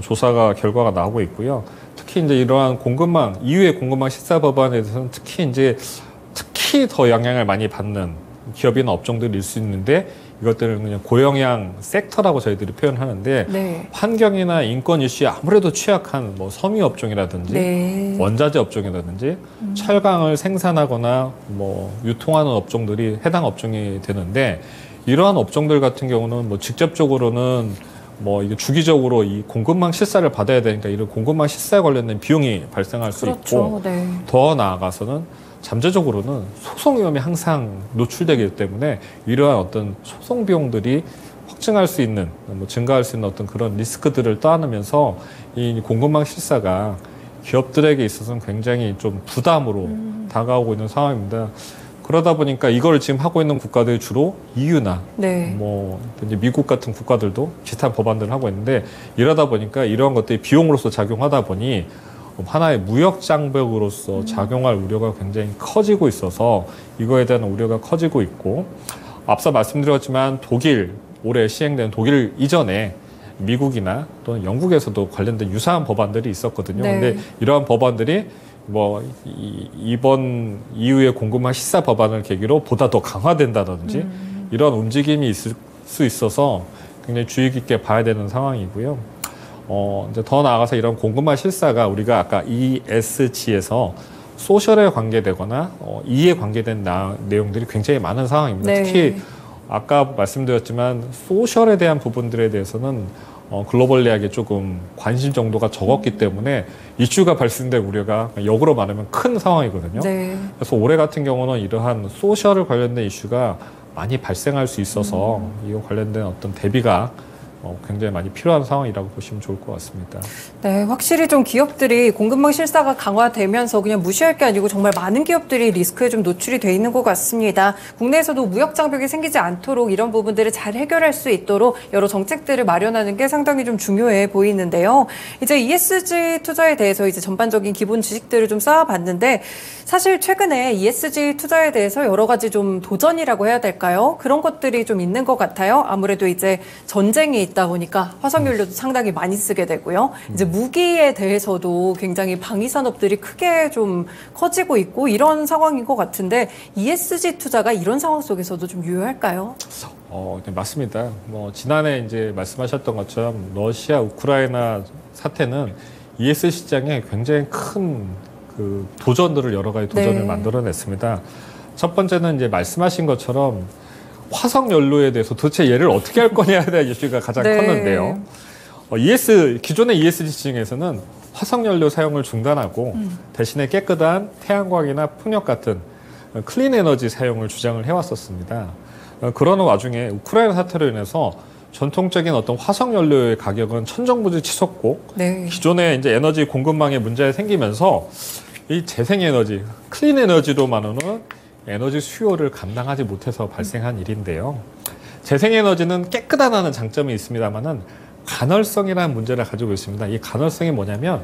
Speaker 2: 조사가 결과가 나오고 있고요. 특히 이제 이러한 공급망 EU의 공급망 시사 법안에 대해서는 특히 더 영향을 많이 받는 기업이나 업종들이 있을 수 있는데 이것들은 그냥 고영향 섹터라고 저희들이 표현하는데
Speaker 1: 네.
Speaker 2: 환경이나 인권 이슈에 아무래도 취약한 뭐 섬유 업종이라든지
Speaker 1: 네.
Speaker 2: 원자재 업종이라든지 철강을 생산하거나 뭐 유통하는 업종들이 해당 업종이 되는데 이러한 업종들 같은 경우는 뭐 직접적으로는 뭐 이게 주기적으로 이 공급망 실사를 받아야 되니까 이런 공급망 실사에 관련된 비용이 발생할 수
Speaker 1: 그렇죠.
Speaker 2: 있고
Speaker 1: 네.
Speaker 2: 더 나아가서는 잠재적으로는 소송 위험이 항상 노출되기 때문에 이러한 어떤 소송 비용들이 확증할 수 있는, 뭐 증가할 수 있는 어떤 그런 리스크들을 떠안으면서 이 공급망 실사가 기업들에게 있어서는 굉장히 좀 부담으로 다가오고 있는 상황입니다. 그러다 보니까 이걸 지금 하고 있는 국가들이 주로 EU나
Speaker 1: 네.
Speaker 2: 뭐 이제 미국 같은 국가들도 비슷한 법안들을 하고 있는데 이러다 보니까 이러한 것들이 비용으로서 작용하다 보니 하나의 무역 장벽으로서 작용할 우려가 굉장히 커지고 있어서 이거에 대한 우려가 커지고 있고 앞서 말씀드렸지만 독일 올해 시행된 독일 이전에 미국이나 또는 영국에서도 관련된 유사한 법안들이 있었거든요.
Speaker 1: 네.
Speaker 2: 근데 이러한 법안들이 뭐 이번 EU의 공급망 시사 법안을 계기로 보다 더 강화된다든지 이런 움직임이 있을 수 있어서 굉장히 주의 깊게 봐야 되는 상황이고요. 이제 더 나아가서 이런 공급망 실사가 우리가 아까 ESG에서 소셜에 관계되거나 E에 관계된 내용들이 굉장히 많은 상황입니다.
Speaker 1: 네.
Speaker 2: 특히 아까 말씀드렸지만 소셜에 대한 부분들에 대해서는 글로벌 레이하게 조금 관심 정도가 적었기 때문에 이슈가 발생될 우려가 역으로 말하면 큰 상황이거든요.
Speaker 1: 네.
Speaker 2: 그래서 올해 같은 경우는 이러한 소셜 관련된 이슈가 많이 발생할 수 있어서 이와 관련된 어떤 대비가 굉장히 많이 필요한 상황이라고 보시면 좋을 것 같습니다.
Speaker 1: 네, 확실히 좀 기업들이 공급망 실사가 강화되면서 그냥 무시할 게 아니고 정말 많은 기업들이 리스크에 좀 노출이 돼 있는 것 같습니다. 국내에서도 무역 장벽이 생기지 않도록 이런 부분들을 잘 해결할 수 있도록 여러 정책들을 마련하는 게 상당히 좀 중요해 보이는데요. 이제 ESG 투자에 대해서 이제 전반적인 기본 지식들을 좀 쌓아봤는데 사실 최근에 ESG 투자에 대해서 여러 가지 좀 도전이라고 해야 될까요? 그런 것들이 좀 있는 것 같아요. 아무래도 이제 전쟁이 있다 보니까 화석연료도 상당히 많이 쓰게 되고요. 이제 무기에 대해서도 굉장히 방위 산업들이 크게 좀 커지고 있고 이런 상황인 것 같은데 ESG 투자가 이런 상황 속에서도 좀 유효할까요?
Speaker 2: 네, 맞습니다. 뭐 지난해 이제 말씀하셨던 것처럼 러시아 우크라이나 사태는 ESG 시장에 굉장히 큰 그 도전들을 여러 가지 도전을
Speaker 1: 네.
Speaker 2: 만들어냈습니다. 첫 번째는 이제 말씀하신 것처럼 화석 연료에 대해서 도대체 얘를 어떻게 할 거냐에 대한 이슈가 가장
Speaker 1: 네.
Speaker 2: 컸는데요. 기존의 ESG 지층에서는 화석 연료 사용을 중단하고 대신에 깨끗한 태양광이나 풍력 같은 클린 에너지 사용을 주장을 해왔었습니다. 그러는 와중에 우크라이나 사태로 인해서 전통적인 어떤 화석 연료의 가격은 천정부지 치솟고
Speaker 1: 네.
Speaker 2: 기존의 이제 에너지 공급망에 문제가 생기면서 이 재생에너지, 클린 에너지로만으로는 에너지 수요를 감당하지 못해서 발생한 일인데요. 재생에너지는 깨끗하다는 장점이 있습니다만은 간헐성이라는 문제를 가지고 있습니다. 이 간헐성이 뭐냐면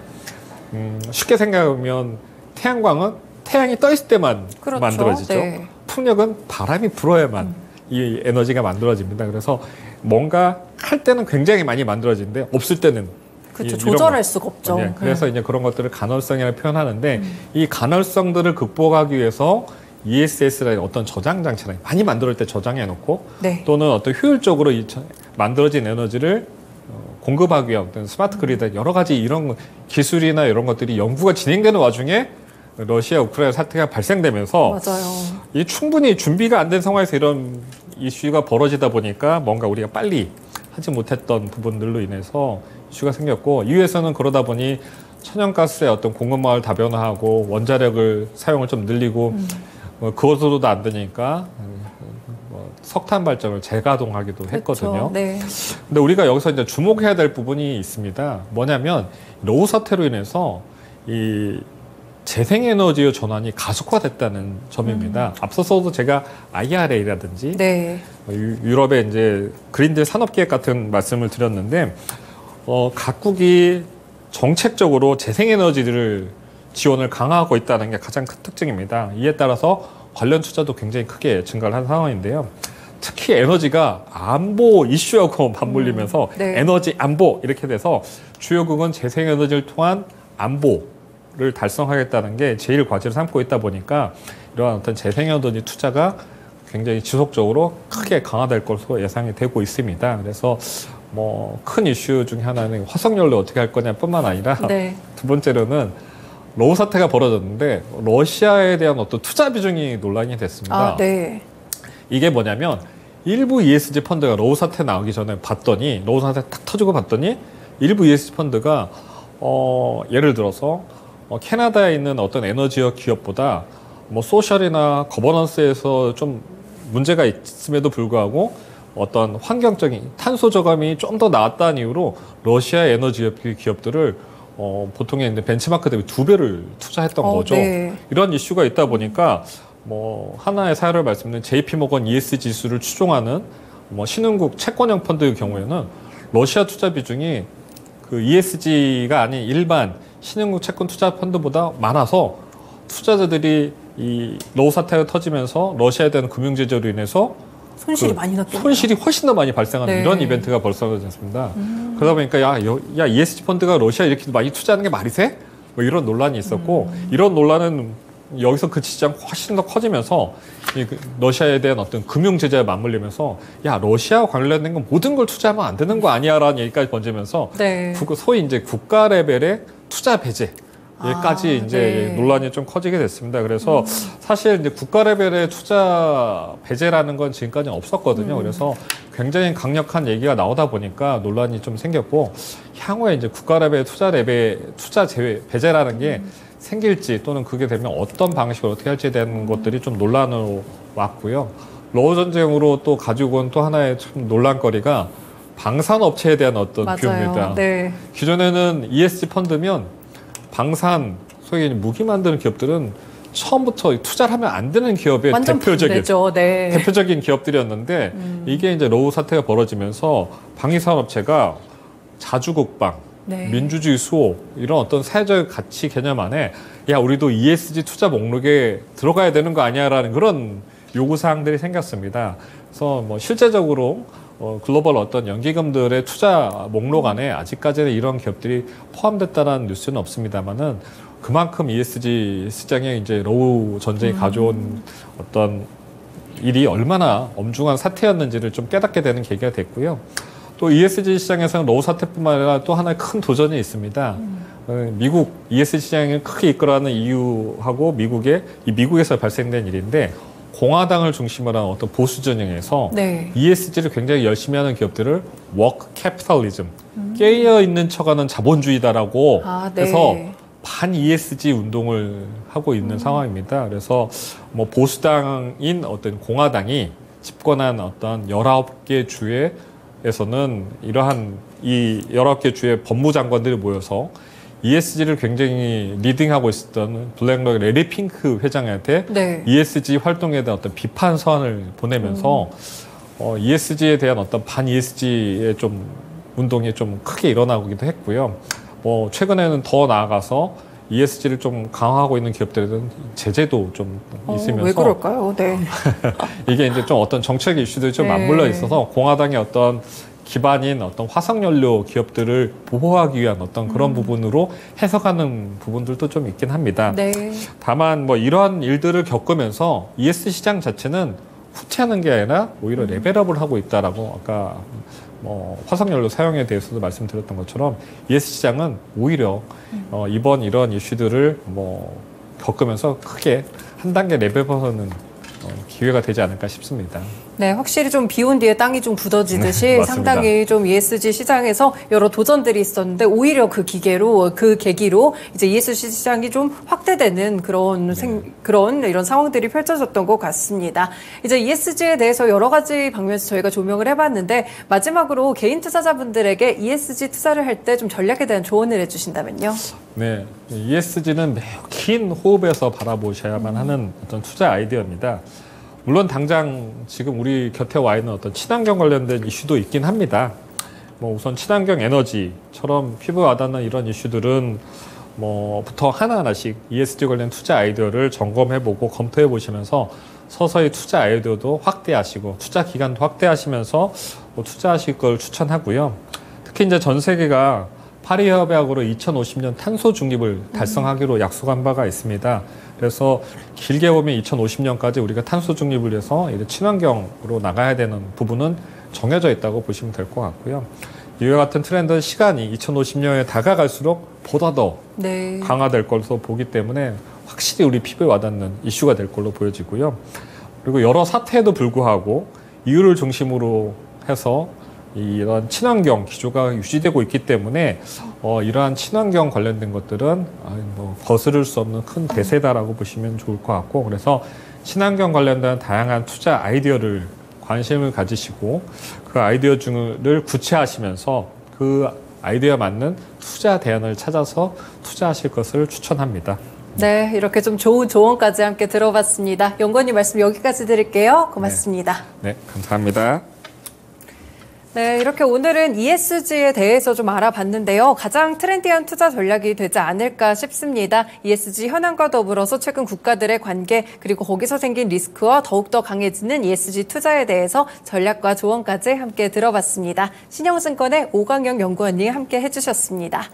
Speaker 2: 쉽게 생각하면 태양광은 태양이 떠 있을 때만
Speaker 1: 그렇죠.
Speaker 2: 만들어지죠.
Speaker 1: 네.
Speaker 2: 풍력은 바람이 불어야만 이 에너지가 만들어집니다. 그래서 뭔가 할 때는 굉장히 많이 만들어지는데 없을 때는
Speaker 1: 그렇죠. 조절할 수가 없죠.
Speaker 2: 네, 그래서 이제 그런 것들을 간헐성이라고 표현하는데 이 간헐성들을 극복하기 위해서 ESS라는 어떤 저장 장치를 많이 만들 때 저장해 놓고
Speaker 1: 네.
Speaker 2: 또는 어떤 효율적으로 이 만들어진 에너지를 공급하기 위한 어떤 스마트 그리드 여러 가지 이런 기술이나 이런 것들이 연구가 진행되는 와중에 러시아 우크라이나 사태가 발생되면서
Speaker 1: 맞아요.
Speaker 2: 이 충분히 준비가 안 된 상황에서 이런 이슈가 벌어지다 보니까 뭔가 우리가 빨리 하지 못했던 부분들로 인해서 이슈가 생겼고 EU에서는 그러다 보니 천연가스의 어떤 공급망을 다변화하고 원자력을 사용을 좀 늘리고 그것으로도 안 되니까 석탄 발전을 재가동하기도 했거든요.
Speaker 1: 그렇죠. 네.
Speaker 2: 근데 우리가 여기서 이제 주목해야 될 부분이 있습니다. 뭐냐면 노후 사태로 인해서 이 재생에너지의 전환이 가속화됐다는 점입니다. 앞서서도 제가 IRA라든지
Speaker 1: 네.
Speaker 2: 유럽의 이제 그린딜 산업계획 같은 말씀을 드렸는데 각국이 정책적으로 재생에너지를 지원을 강화하고 있다는 게 가장 큰 특징입니다. 이에 따라서 관련 투자도 굉장히 크게 증가를 한 상황인데요. 특히 에너지가 안보 이슈하고 맞물리면서
Speaker 1: 네.
Speaker 2: 에너지 안보 이렇게 돼서 주요국은 재생에너지를 통한 안보를 달성하겠다는 게 제일 과제를 삼고 있다 보니까 이러한 어떤 재생에너지 투자가 굉장히 지속적으로 크게 강화될 것으로 예상이 되고 있습니다. 그래서 뭐 큰 이슈 중에 하나는 화석연료 어떻게 할 거냐뿐만 아니라
Speaker 1: 네.
Speaker 2: 두 번째로는 노후 사태가 벌어졌는데 러시아에 대한 어떤 투자 비중이 논란이 됐습니다.
Speaker 1: 아, 네.
Speaker 2: 이게 뭐냐면 일부 ESG 펀드가 노후 사태 나오기 전에 봤더니 노후 사태 딱 터지고 봤더니 일부 ESG 펀드가 예를 들어서 캐나다에 있는 어떤 에너지업 기업보다 뭐 소셜이나 거버넌스에서 좀 문제가 있음에도 불구하고 어떤 환경적인 탄소 저감이 좀 더 나았다는 이유로 러시아 에너지 기업들을 보통의 벤치마크 대비 2배를 투자했던 거죠.
Speaker 1: 네.
Speaker 2: 이런 이슈가 있다 보니까 뭐 하나의 사례를 말씀드리면 JP모건 ESG 지수를 추종하는 뭐 신흥국 채권형 펀드의 경우에는 러시아 투자 비중이 그 ESG가 아닌 일반 신흥국 채권 투자 펀드보다 많아서 투자자들이 이 노후 사태가 터지면서 러시아에 대한 금융 제재로 인해서
Speaker 1: 손실이 많이 났겠네요.
Speaker 2: 손실이 훨씬 더 많이 발생하는
Speaker 1: 네.
Speaker 2: 이런 이벤트가 벌써졌습니다. 그러다 보니까 야 ESG 펀드가 러시아 이렇게 많이 투자하는 게 말이 돼? 뭐 이런 논란이 있었고 이런 논란은 여기서 그치지 않고 훨씬 더 커지면서 이 러시아에 대한 어떤 금융 제재에 맞물리면서 야 러시아와 관련된 건 모든 걸 투자하면 안 되는 거 아니야라는 얘기까지 번지면서
Speaker 1: 네.
Speaker 2: 소위 이제 국가 레벨의 투자 배제. 까지 이제
Speaker 1: 네.
Speaker 2: 논란이 좀 커지게 됐습니다. 그래서 사실 이제 국가 레벨의 투자 배제라는 건 지금까지는 없었거든요. 그래서 굉장히 강력한 얘기가 나오다 보니까 논란이 좀 생겼고 향후에 이제 국가 레벨 투자 제외 배제라는 게 생길지 또는 그게 되면 어떤 방식으로 어떻게 할지에 대한 것들이 좀 논란으로 왔고요. 러우 전쟁으로 또 가지고 온 또 하나의 참 논란거리가 방산업체에 대한 어떤
Speaker 1: 맞아요.
Speaker 2: 비용입니다.
Speaker 1: 네.
Speaker 2: 기존에는 ESG 펀드면 방산, 소위 무기 만드는 기업들은 처음부터 투자를 하면 안 되는 기업의
Speaker 1: 완전 네.
Speaker 2: 대표적인 기업들이었는데 이게 이제 노후 사태가 벌어지면서 방위산업체가 자주국방,
Speaker 1: 네.
Speaker 2: 민주주의 수호 이런 어떤 사회적 가치 개념 안에 야 우리도 ESG 투자 목록에 들어가야 되는 거 아니야라는 그런 요구 사항들이 생겼습니다. 그래서 뭐 실제적으로 글로벌 어떤 연기금들의 투자 목록 안에 아직까지는 이런 기업들이 포함됐다는 뉴스는 없습니다만은 그만큼 ESG 시장에 이제 노후 전쟁이 가져온 어떤 일이 얼마나 엄중한 사태였는지를 좀 깨닫게 되는 계기가 됐고요. 또 ESG 시장에서는 노후 사태뿐만 아니라 또 하나의 큰 도전이 있습니다. 미국 ESG 시장을 크게 이끌어가는 EU하고 미국에서 발생된 일인데 공화당을 중심으로 한 어떤 보수陣營에서
Speaker 1: 네.
Speaker 2: ESG를 굉장히 열심히 하는 기업들을 워크 캐피탈리즘, 깨어 있는 척하는 자본주의다라고
Speaker 1: 네.
Speaker 2: 해서 반 ESG 운동을 하고 있는 상황입니다. 그래서 뭐 보수당인 어떤 공화당이 집권한 어떤 19개 주에서는 이러한 이 19개 주의 법무장관들이 모여서 ESG를 굉장히 리딩하고 있었던 블랙록 레리 핑크 회장한테
Speaker 1: 네.
Speaker 2: ESG 활동에 대한 어떤 비판 서한을 보내면서 ESG에 대한 어떤 반 ESG의 좀 운동이 좀 크게 일어나기도 했고요. 뭐 최근에는 더 나아가서 ESG를 좀 강화하고 있는 기업들은 제재도 좀 있으면서
Speaker 1: 왜 그럴까요? 네.
Speaker 2: 이게 이제 좀 어떤 정책 이슈들이 좀 맞물려 있어서 공화당의 어떤 기반인 어떤 화석연료 기업들을 보호하기 위한 어떤 그런 부분으로 해석하는 부분들도 좀 있긴 합니다.
Speaker 1: 네.
Speaker 2: 다만 뭐 이러한 일들을 겪으면서 ESG 시장 자체는 후퇴하는 게 아니라 오히려 레벨업을 하고 있다라고 아까 뭐 화석연료 사용에 대해서도 말씀드렸던 것처럼 ESG 시장은 오히려 이번 이런 이슈들을 뭐 겪으면서 크게 한 단계 레벨업하는 기회가 되지 않을까 싶습니다.
Speaker 1: 네, 확실히 좀 비온 뒤에 땅이 좀 굳어지듯이
Speaker 2: 네,
Speaker 1: 상당히 좀 ESG 시장에서 여러 도전들이 있었는데 오히려 그 계기로 이제 ESG 시장이 좀 확대되는 그런 그런 이런 상황들이 펼쳐졌던 것 같습니다. 이제 ESG에 대해서 여러 가지 방면에서 저희가 조명을 해봤는데 마지막으로 개인 투자자분들에게 ESG 투자를 할 때 좀 전략에 대한 조언을 해주신다면요?
Speaker 2: 네, ESG는 매우 긴 호흡에서 바라보셔야만 하는 어떤 투자 아이디어입니다. 물론 당장 지금 우리 곁에 와 있는 어떤 친환경 관련된 이슈도 있긴 합니다. 뭐 우선 친환경 에너지처럼 피부에 와닿는 이런 이슈들은 뭐부터 하나하나씩 ESG 관련 투자 아이디어를 점검해보고 검토해보시면서 서서히 투자 아이디어도 확대하시고 투자 기간도 확대하시면서 뭐 투자하실 걸 추천하고요. 특히 이제 전 세계가 파리 협약으로 2050년 탄소 중립을 달성하기로 약속한 바가 있습니다. 그래서 길게 보면 2050년까지 우리가 탄소 중립을 위해서 친환경으로 나가야 되는 부분은 정해져 있다고 보시면 될 것 같고요. 이와 같은 트렌드는 시간이 2050년에 다가갈수록 보다 더 강화될 것으로 보기 때문에 확실히 우리 피부에 와닿는 이슈가 될 걸로 보여지고요. 그리고 여러 사태에도 불구하고 이유를 중심으로 해서 이런 친환경 기조가 유지되고 있기 때문에 이러한 친환경 관련된 것들은 뭐 거스를 수 없는 큰 대세다라고 보시면 좋을 것 같고, 그래서 친환경 관련된 다양한 투자 아이디어를 관심을 가지시고 그 아이디어를 구체화하시면서 그 아이디어에 맞는 투자 대안을 찾아서 투자하실 것을 추천합니다.
Speaker 1: 네, 이렇게 좀 좋은 조언까지 함께 들어봤습니다. 연구원님 말씀 여기까지 드릴게요. 고맙습니다.
Speaker 2: 네, 감사합니다.
Speaker 1: 네, 이렇게 오늘은 ESG에 대해서 좀 알아봤는데요. 가장 트렌디한 투자 전략이 되지 않을까 싶습니다. ESG 현황과 더불어서 최근 국가들의 관계 그리고 거기서 생긴 리스크와 더욱더 강해지는 ESG 투자에 대해서 전략과 조언까지 함께 들어봤습니다. 신영증권의 오광영 연구원님 함께 해주셨습니다.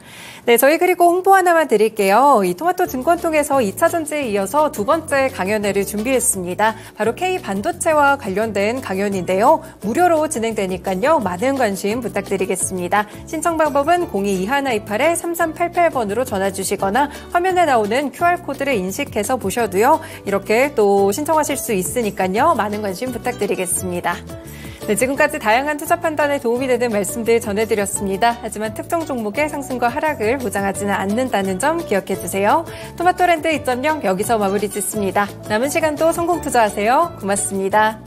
Speaker 1: 네, 저희 그리고 홍보 하나만 드릴게요. 이 토마토 증권통에서 2차 전지에 이어서 두 번째 강연회를 준비했습니다. 바로 K반도체와 관련된 강연인데요. 무료로 진행되니까요. 많은 관심 부탁드리겠습니다. 신청 방법은 02-2128-3388번으로 전화 주시거나 화면에 나오는 QR코드를 인식해서 보셔도요. 이렇게 또 신청하실 수 있으니까요. 많은 관심 부탁드리겠습니다. 네, 지금까지 다양한 투자 판단에 도움이 되는 말씀들 전해드렸습니다. 하지만 특정 종목의 상승과 하락을 보장하지는 않는다는 점 기억해 주세요. 토마토랜드 2.0 여기서 마무리 짓습니다. 남은 시간도 성공 투자하세요. 고맙습니다.